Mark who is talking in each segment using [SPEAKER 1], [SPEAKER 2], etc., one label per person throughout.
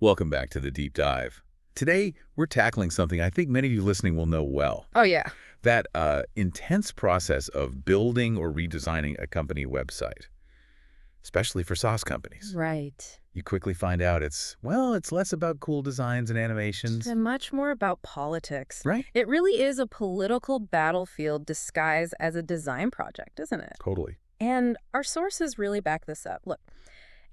[SPEAKER 1] Welcome back to the Deep Dive. Today, we're tackling something I think many of you listening will know well.
[SPEAKER 2] Oh, yeah.
[SPEAKER 1] That intense process of building or redesigning a company website, especially for SaaS companies.
[SPEAKER 2] Right.
[SPEAKER 1] You quickly find out it's less about cool designs and animations.
[SPEAKER 2] And much more about politics.
[SPEAKER 1] Right?
[SPEAKER 2] It really is a political battlefield disguised as a design project, isn't it?
[SPEAKER 1] Totally.
[SPEAKER 2] And our sources really back this up. Look,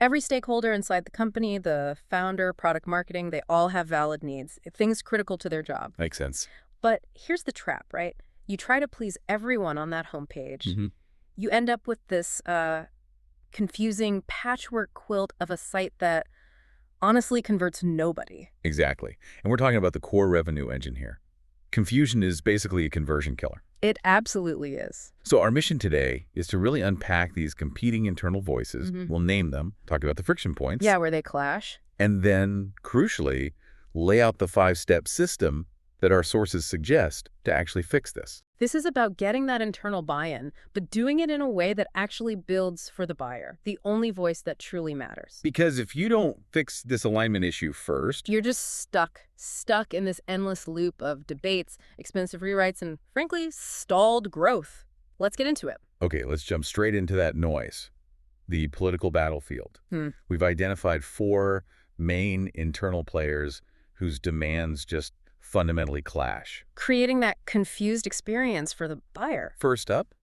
[SPEAKER 2] every stakeholder inside the company, the founder, product marketing, they all have valid needs, things critical to their job.
[SPEAKER 1] Makes sense.
[SPEAKER 2] But here's the trap, right? You try to please everyone on that homepage.
[SPEAKER 1] Mm-hmm.
[SPEAKER 2] You end up with this confusing patchwork quilt of a site that honestly converts nobody.
[SPEAKER 1] Exactly. And we're talking about the core revenue engine here. Confusion is basically a conversion killer.
[SPEAKER 2] It absolutely is.
[SPEAKER 1] So our mission today is to really unpack these competing internal voices. We'll name them, talk about the friction points.
[SPEAKER 2] Yeah, where they clash.
[SPEAKER 1] And then, crucially, lay out the 5-step system that our sources suggest to actually fix this.
[SPEAKER 2] This is about getting that internal buy-in, but doing it in a way that actually builds for the buyer, the only voice that truly matters.
[SPEAKER 1] Because if you don't fix this alignment issue first,
[SPEAKER 2] You're just stuck in this endless loop of debates, expensive rewrites, and frankly, stalled growth. Let's get into it.
[SPEAKER 1] okay, let's jump straight into that noise, the political battlefield. We've identified 4 main internal players whose demands just fundamentally clash.
[SPEAKER 2] Creating that confused experience for the buyer.
[SPEAKER 1] First up,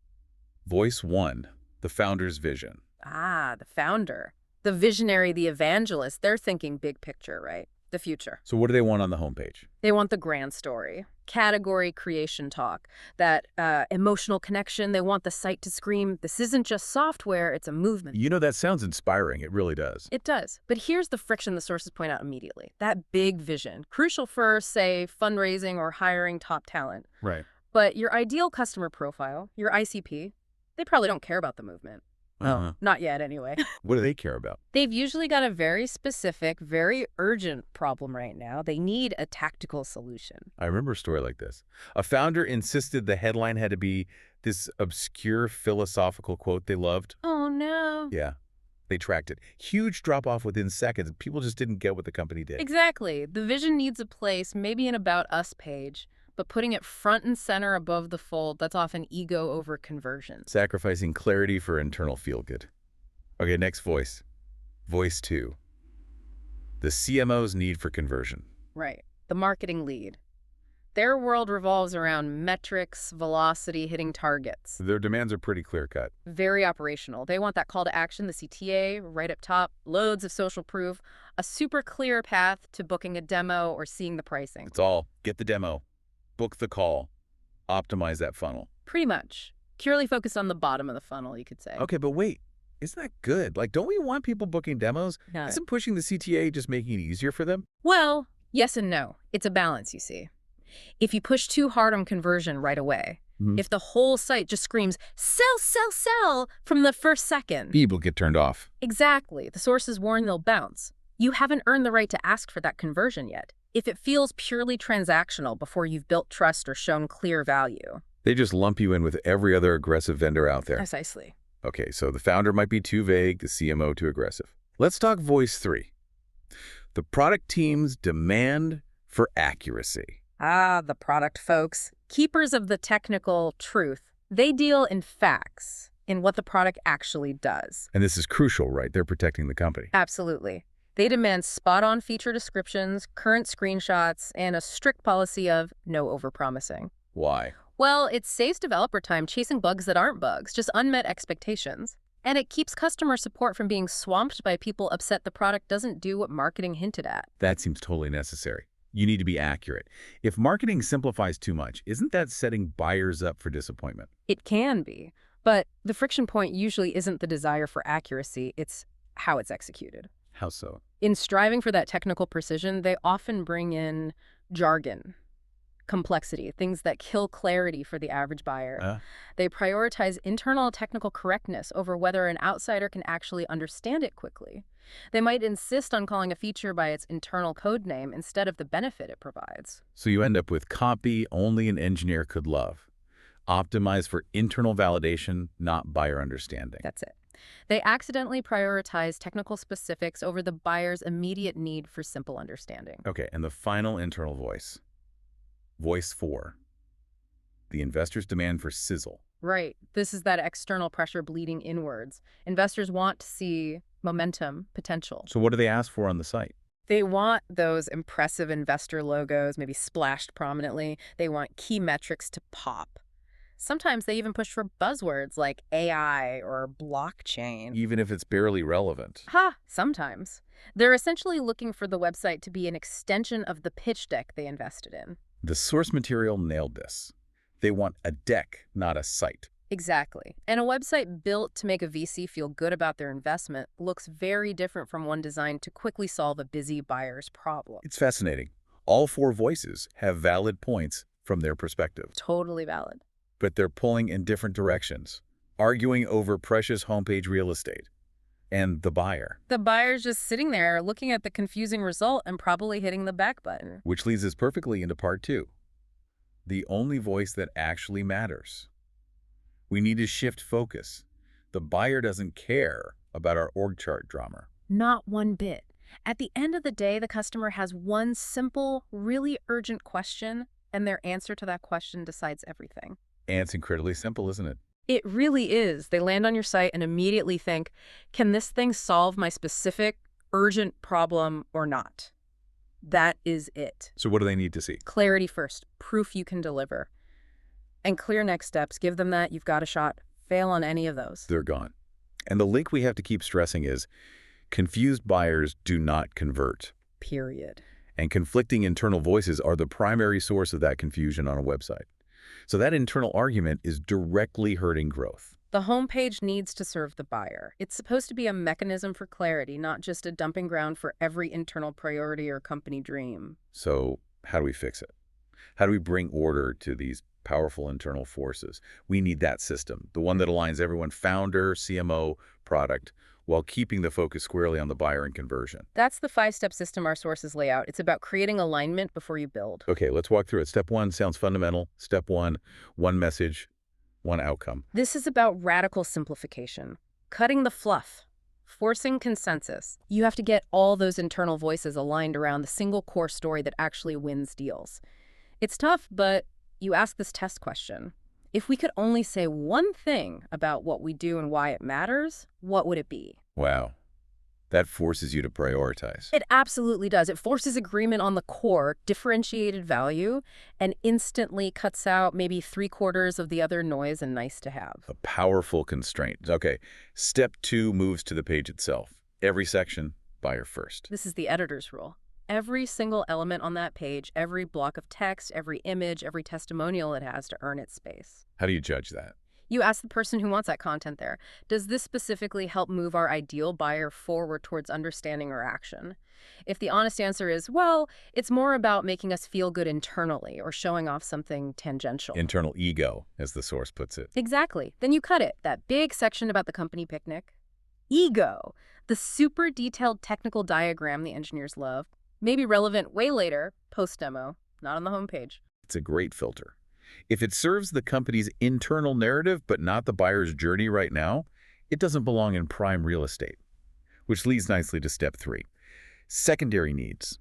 [SPEAKER 1] voice 1, the founder's vision.
[SPEAKER 2] Ah, the founder. The visionary, the evangelist, they're thinking big picture, right? The future.
[SPEAKER 1] So what do they want on the homepage?
[SPEAKER 2] They want the grand story, category creation talk, that emotional connection. They want the site to scream, this isn't just software, it's a movement.
[SPEAKER 1] You know, that sounds inspiring. It really does.
[SPEAKER 2] It does. But here's the friction the sources point out immediately. That big vision, crucial for, say, fundraising or hiring top talent.
[SPEAKER 1] Right.
[SPEAKER 2] But your ideal customer profile, your ICP, they probably don't care about the movement.
[SPEAKER 1] Uh-huh.
[SPEAKER 2] Not yet, anyway.
[SPEAKER 1] What do they care about?
[SPEAKER 2] They've usually got a very specific, very urgent problem right now. They need a tactical solution.
[SPEAKER 1] I remember a story like this. A founder insisted the headline had to be this obscure philosophical quote they loved.
[SPEAKER 2] Oh, no.
[SPEAKER 1] Yeah. They tracked it. Huge drop-off within seconds. People just didn't get what the company did.
[SPEAKER 2] Exactly. The vision needs a place, maybe an About Us page, but putting it front and center above the fold, that's often ego over conversion.
[SPEAKER 1] Sacrificing clarity for internal feel-good. Okay, next voice. Voice 2. The CMO's need for conversion.
[SPEAKER 2] Right. The marketing lead. Their world revolves around metrics, velocity, hitting targets.
[SPEAKER 1] Their demands are pretty clear-cut.
[SPEAKER 2] Very operational. They want that call to action, the CTA, right up top, loads of social proof, a super clear path to booking a demo or seeing the pricing.
[SPEAKER 1] It's all get the demo, book the call, optimize that funnel.
[SPEAKER 2] Pretty much. Purely focused on the bottom of the funnel, you could say.
[SPEAKER 1] Okay, but wait. Isn't that good? Like, don't we want people booking demos?
[SPEAKER 2] No.
[SPEAKER 1] Isn't pushing the CTA just making it easier for them?
[SPEAKER 2] Well, yes and no. It's a balance, you see. If you push too hard on conversion right away, if the whole site just screams, sell, sell, sell, from the first second.
[SPEAKER 1] People get turned off.
[SPEAKER 2] Exactly. The sources warn they'll bounce. You haven't earned the right to ask for that conversion yet. If it feels purely transactional before you've built trust or shown clear value.
[SPEAKER 1] They just lump you in with every other aggressive vendor out there.
[SPEAKER 2] Precisely.
[SPEAKER 1] Okay, so the founder might be too vague, the CMO too aggressive. Let's talk voice 3. The product team's demand for accuracy.
[SPEAKER 2] Ah, the product folks. Keepers of the technical truth. They deal in facts, in what the product actually does.
[SPEAKER 1] And this is crucial, right? They're protecting the company.
[SPEAKER 2] Absolutely. They demand spot-on feature descriptions, current screenshots, and a strict policy of no overpromising.
[SPEAKER 1] Why?
[SPEAKER 2] Well, it saves developer time chasing bugs that aren't bugs, just unmet expectations. And it keeps customer support from being swamped by people upset the product doesn't do what marketing hinted at.
[SPEAKER 1] That seems totally necessary. You need to be accurate. If marketing simplifies too much, isn't that setting buyers up for disappointment?
[SPEAKER 2] It can be, but the friction point usually isn't the desire for accuracy, it's how it's executed.
[SPEAKER 1] How so?
[SPEAKER 2] In striving for that technical precision, they often bring in jargon, complexity, things that kill clarity for the average buyer. They prioritize internal technical correctness over whether an outsider can actually understand it quickly. They might insist on calling a feature by its internal code name instead of the benefit it provides.
[SPEAKER 1] So you end up with copy only an engineer could love. Optimized for internal validation, not buyer understanding.
[SPEAKER 2] That's it. They accidentally prioritize technical specifics over the buyer's immediate need for simple understanding.
[SPEAKER 1] Okay, and the final internal voice. Voice 4. The investor's demand for sizzle.
[SPEAKER 2] Right. This is that external pressure bleeding inwards. Investors want to see momentum, potential.
[SPEAKER 1] So what do they ask for on the site?
[SPEAKER 2] They want those impressive investor logos, maybe splashed prominently. They want key metrics to pop. Sometimes they even push for buzzwords like AI or blockchain.
[SPEAKER 1] Even if it's barely relevant.
[SPEAKER 2] Sometimes. They're essentially looking for the website to be an extension of the pitch deck they invested in.
[SPEAKER 1] The source material nailed this. They want a deck, not a site.
[SPEAKER 2] Exactly. And a website built to make a VC feel good about their investment looks very different from one designed to quickly solve a busy buyer's problem.
[SPEAKER 1] It's fascinating. All 4 voices have valid points from their perspective.
[SPEAKER 2] Totally valid.
[SPEAKER 1] But they're pulling in different directions, arguing over precious homepage real estate. And the buyer.
[SPEAKER 2] The buyer's just sitting there looking at the confusing result and probably hitting the back button.
[SPEAKER 1] Which leads us perfectly into part 2. The only voice that actually matters. We need to shift focus. The buyer doesn't care about our org chart drama.
[SPEAKER 2] Not one bit. At the end of the day, the customer has one simple, really urgent question, and their answer to that question decides everything.
[SPEAKER 1] And it's incredibly simple, isn't it?
[SPEAKER 2] It really is. They land on your site and immediately think, can this thing solve my specific, urgent problem or not? That is it.
[SPEAKER 1] So what do they need to see?
[SPEAKER 2] Clarity first. Proof you can deliver. And clear next steps. Give them that. You've got a shot. Fail on any of those.
[SPEAKER 1] They're gone. And the link we have to keep stressing is confused buyers do not convert.
[SPEAKER 2] Period.
[SPEAKER 1] And conflicting internal voices are the primary source of that confusion on a website. So that internal argument is directly hurting growth.
[SPEAKER 2] The homepage needs to serve the buyer. It's supposed to be a mechanism for clarity, not just a dumping ground for every internal priority or company dream.
[SPEAKER 1] So how do we fix it? How do we bring order to these powerful internal forces? We need that system, the one that aligns everyone, founder, CMO, product, while keeping the focus squarely on the buyer and conversion.
[SPEAKER 2] That's the 5-step system our sources lay out. It's about creating alignment before you build.
[SPEAKER 1] Okay, let's walk through it. Step 1 sounds fundamental. Step 1, one message, one outcome.
[SPEAKER 2] This is about radical simplification, cutting the fluff, forcing consensus. You have to get all those internal voices aligned around the single core story that actually wins deals. It's tough, but you ask this test question. If we could only say one thing about what we do and why it matters, what would it be?
[SPEAKER 1] Wow. That forces you to prioritize.
[SPEAKER 2] It absolutely does. It forces agreement on the core, differentiated value, and instantly cuts out maybe 3/4 of the other noise and nice to have.
[SPEAKER 1] A powerful constraint. Okay, step 2 moves to the page itself. Every section, buyer first.
[SPEAKER 2] This is the editor's rule. Every single element on that page, every block of text, every image, every testimonial it has to earn its space.
[SPEAKER 1] How do you judge that?
[SPEAKER 2] You ask the person who wants that content there, does this specifically help move our ideal buyer forward towards understanding or action? If the honest answer is, well, it's more about making us feel good internally or showing off something tangential.
[SPEAKER 1] Internal ego, as the source puts it.
[SPEAKER 2] Exactly. Then you cut it. That big section about the company picnic. Ego, the super detailed technical diagram the engineers love, may be relevant way later, post-demo, not on the homepage.
[SPEAKER 1] It's a great filter. If it serves the company's internal narrative but not the buyer's journey right now, it doesn't belong in prime real estate. Which leads nicely to step 3. Secondary needs.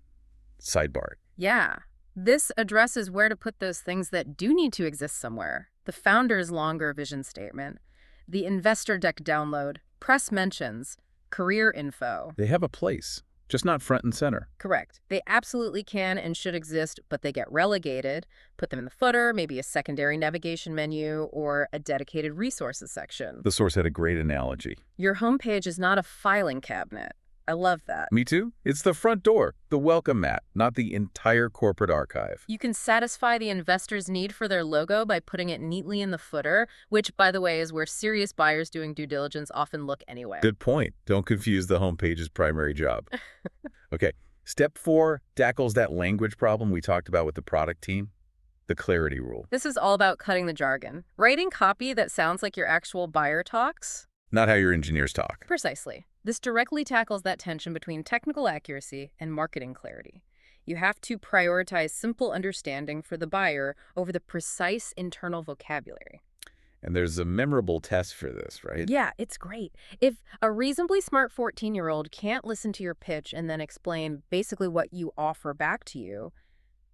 [SPEAKER 1] Sidebar.
[SPEAKER 2] Yeah. This addresses where to put those things that do need to exist somewhere. The founder's longer vision statement, the investor deck download, press mentions, career info.
[SPEAKER 1] They have a place, just not front and center.
[SPEAKER 2] Correct. They absolutely can and should exist, but they get relegated. Put them in the footer, maybe a secondary navigation menu, or a dedicated resources section.
[SPEAKER 1] The source had a great analogy.
[SPEAKER 2] Your homepage is not a filing cabinet. I love that.
[SPEAKER 1] Me too. It's the front door, the welcome mat, not the entire corporate archive.
[SPEAKER 2] You can satisfy the investor's need for their logo by putting it neatly in the footer, which, by the way, is where serious buyers doing due diligence often look anyway.
[SPEAKER 1] Good point. Don't confuse the homepage's primary job. Okay, step 4 tackles that language problem we talked about with the product team, the clarity rule.
[SPEAKER 2] This is all about cutting the jargon. Writing copy that sounds like your actual buyer talks.
[SPEAKER 1] Not how your engineers talk.
[SPEAKER 2] Precisely. This directly tackles that tension between technical accuracy and marketing clarity. You have to prioritize simple understanding for the buyer over the precise internal vocabulary.
[SPEAKER 1] And there's a memorable test for this, right?
[SPEAKER 2] Yeah, it's great. If a reasonably smart 14-year-old can't listen to your pitch and then explain basically what you offer back to you,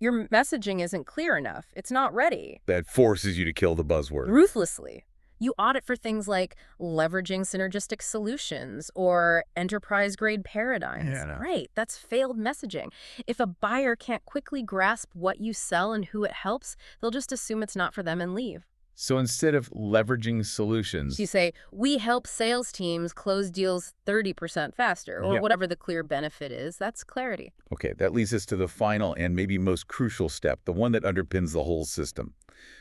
[SPEAKER 2] your messaging isn't clear enough. It's not ready.
[SPEAKER 1] That forces you to kill the buzzword.
[SPEAKER 2] Ruthlessly. You audit for things like leveraging synergistic solutions or enterprise-grade paradigms.
[SPEAKER 1] Yeah, I know.
[SPEAKER 2] Great, that's failed messaging. If a buyer can't quickly grasp what you sell and who it helps, they'll just assume it's not for them and leave.
[SPEAKER 1] So instead of leveraging solutions,
[SPEAKER 2] You say, we help sales teams close deals 30% faster, or
[SPEAKER 1] Yeah.
[SPEAKER 2] whatever the clear benefit is. That's clarity.
[SPEAKER 1] okay, that leads us to the final and maybe most crucial step, the one that underpins the whole system.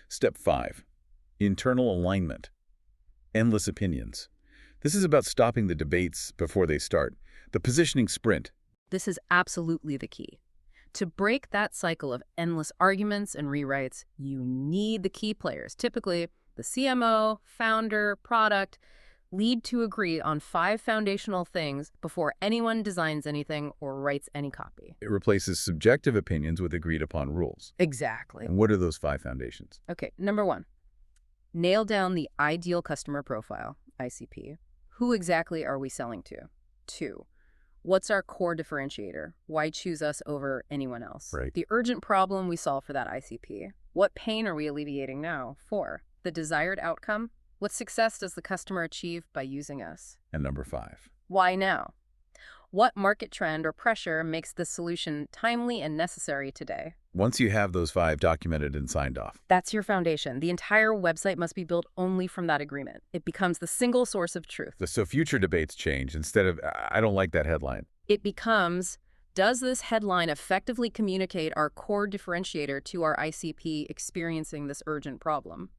[SPEAKER 1] Step 5, internal alignment. Endless opinions. This is about stopping the debates before they start. The positioning sprint.
[SPEAKER 2] This is absolutely the key. To break that cycle of endless arguments and rewrites, you need the key players, typically the CMO, founder, product, lead to agree on 5 foundational things before anyone designs anything or writes any copy.
[SPEAKER 1] It replaces subjective opinions with agreed upon rules.
[SPEAKER 2] Exactly.
[SPEAKER 1] And what are those 5 foundations?
[SPEAKER 2] Okay, number 1, nail down the ideal customer profile, ICP. Who exactly are we selling to? 2, what's our core differentiator? Why choose us over anyone else?
[SPEAKER 1] Right.
[SPEAKER 2] The urgent problem we solve for that ICP. What pain are we alleviating now? 4, the desired outcome. What success does the customer achieve by using us?
[SPEAKER 1] And number 5.
[SPEAKER 2] Why now? What market trend or pressure makes this solution timely and necessary today?
[SPEAKER 1] Once you have those 5 documented and signed off,
[SPEAKER 2] That's your foundation. The entire website must be built only from that agreement. It becomes the single source of truth.
[SPEAKER 1] so future debates change. Instead of, I don't like that headline.
[SPEAKER 2] It becomes, does this headline effectively communicate our core differentiator to our ICP experiencing this urgent problem?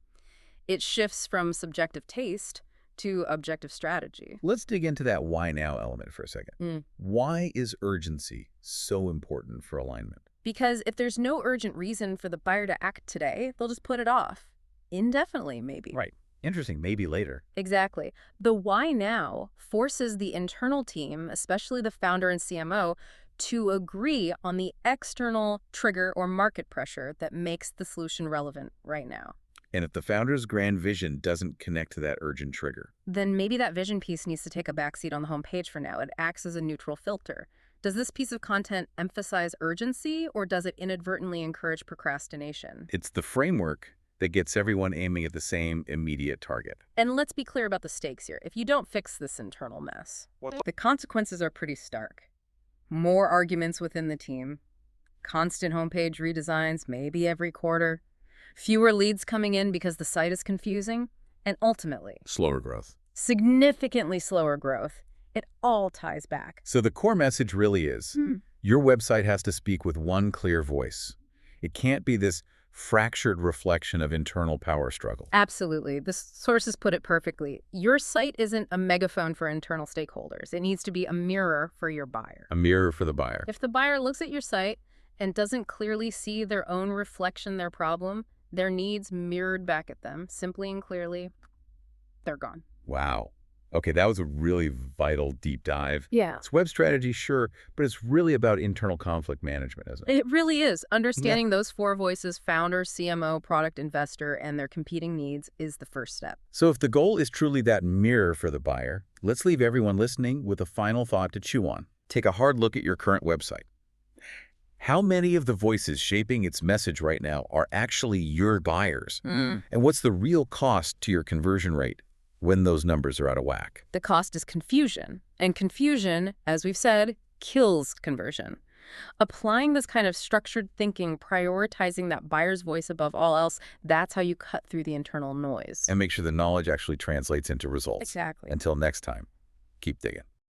[SPEAKER 2] It shifts from subjective taste to objective strategy.
[SPEAKER 1] Let's dig into that why now element for a second. Why is urgency so important for alignment?
[SPEAKER 2] Because if there's no urgent reason for the buyer to act today, they'll just put it off. Indefinitely, maybe.
[SPEAKER 1] Right. Interesting. Maybe later.
[SPEAKER 2] Exactly. The why now forces the internal team, especially the founder and CMO, to agree on the external trigger or market pressure that makes the solution relevant right now.
[SPEAKER 1] And if the founder's grand vision doesn't connect to that urgent trigger,
[SPEAKER 2] Then maybe that vision piece needs to take a backseat on the homepage for now. It acts as a neutral filter. Does this piece of content emphasize urgency, or does it inadvertently encourage procrastination?
[SPEAKER 1] it's the framework that gets everyone aiming at the same immediate target.
[SPEAKER 2] And let's be clear about the stakes here. If you don't fix this internal mess, the consequences are pretty stark. More arguments within the team, constant homepage redesigns, maybe every quarter, fewer leads coming in because the site is confusing, and ultimately,
[SPEAKER 1] Slower growth.
[SPEAKER 2] significantly slower growth. It all ties back.
[SPEAKER 1] So the core message really is, your website has to speak with one clear voice. It can't be this fractured reflection of internal power struggle.
[SPEAKER 2] Absolutely. The sources put it perfectly. Your site isn't a megaphone for internal stakeholders. It needs to be a mirror for your buyer.
[SPEAKER 1] A mirror for the buyer.
[SPEAKER 2] If the buyer looks at your site and doesn't clearly see their own reflection, their problem, their needs mirrored back at them, simply and clearly, they're gone.
[SPEAKER 1] Wow. Okay, that was a really vital deep dive.
[SPEAKER 2] Yeah.
[SPEAKER 1] It's web strategy, sure, but it's really about internal conflict management, isn't it?
[SPEAKER 2] It really is. Understanding those 4 voices, founder, CMO, product, investor, and their competing needs is the first step.
[SPEAKER 1] So if the goal is truly that mirror for the buyer, let's leave everyone listening with a final thought to chew on. Take a hard look at your current website. How many of the voices shaping its message right now are actually your buyers? And what's the real cost to your conversion rate when those numbers are out of whack?
[SPEAKER 2] The cost is confusion. And confusion, as we've said, kills conversion. Applying this kind of structured thinking, prioritizing that buyer's voice above all else, that's how you cut through the internal noise.
[SPEAKER 1] And make sure the knowledge actually translates into results.
[SPEAKER 2] Exactly.
[SPEAKER 1] Until next time, keep digging.